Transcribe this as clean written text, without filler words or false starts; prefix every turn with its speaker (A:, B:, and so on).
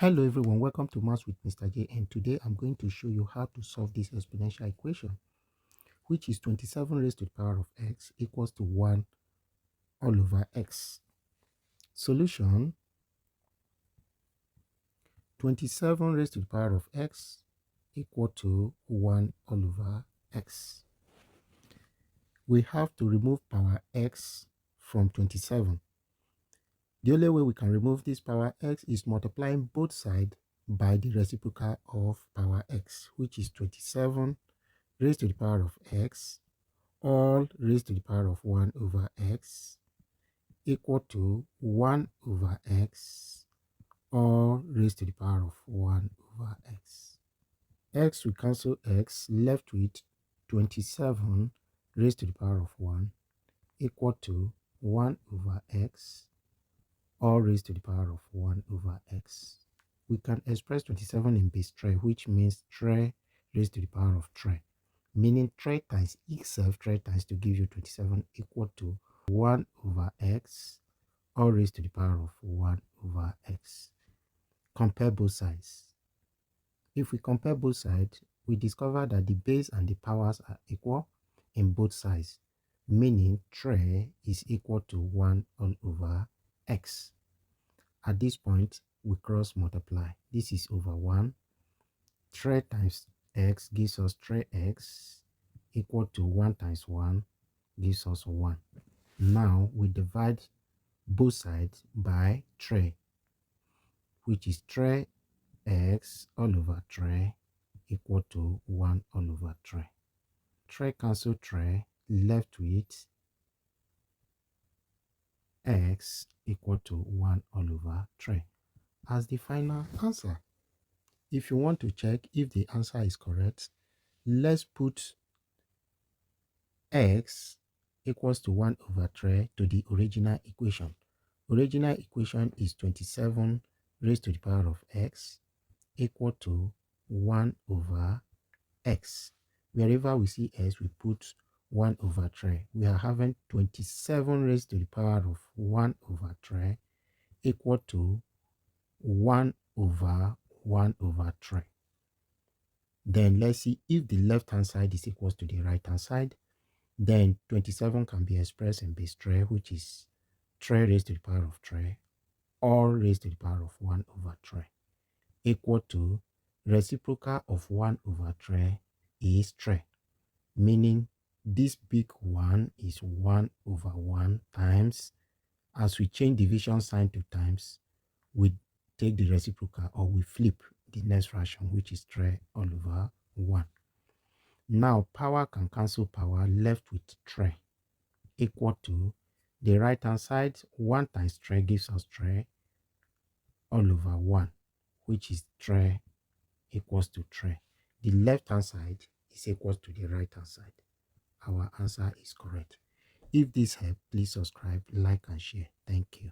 A: Hello everyone, welcome to Maths with Mr. J, and today I'm going to show you how to solve this exponential equation, which is 27 raised to the power of x equals to 1 all over x. Solution: 27 raised to the power of x equal to 1 all over x. We have to remove power x from 27. The only way we can remove this power x is multiplying both sides by the reciprocal of power x, which is 27 raised to the power of x all raised to the power of 1 over x equal to 1 over x all raised to the power of 1 over x. X will cancel x, left with 27 raised to the power of 1 equal to 1 over x all raised to the power of 1 over x. We can express 27 in base 3, which means 3 raised to the power of 3, meaning 3 times itself 3 times to give you 27 equal to 1 over x all raised to the power of 1 over x. Compare both sides. If we compare both sides, we discover that the base and the powers are equal in both sides, meaning 3 is equal to 1 all over x. At this point, we cross multiply. This is over 1. 3 times x gives us 3x equal to 1 times 1 gives us 1. Now we divide both sides by 3, which is 3x all over 3 equal to 1 all over 3. 3 cancel 3, left with x equal to 1 all over 3 as the final answer. If you want to check if the answer is correct, let's put x equals to 1 over 3 to the original equation. Original equation is 27 raised to the power of x equal to 1 over x. Wherever we see x, we put 1 over 3. We are having 27 raised to the power of 1 over 3 equal to 1 over 1 over 3. Then let's see if the left hand side is equal to the right hand side. Then 27 can be expressed in base 3, which is 3 raised to the power of 3 all raised to the power of 1 over 3 equal to reciprocal of 1 over 3 is 3, meaning this big 1 is 1 over 1 times, as we change division sign to times, we take the reciprocal, or we flip the next fraction, which is 3 all over 1. Now power can cancel power, left with 3 equal to the right hand side. 1 times 3 gives us 3 all over 1, which is 3 equals to 3. The left hand side is equal to the right hand side. Our answer is correct. If this helped, please subscribe, like and share. Thank you.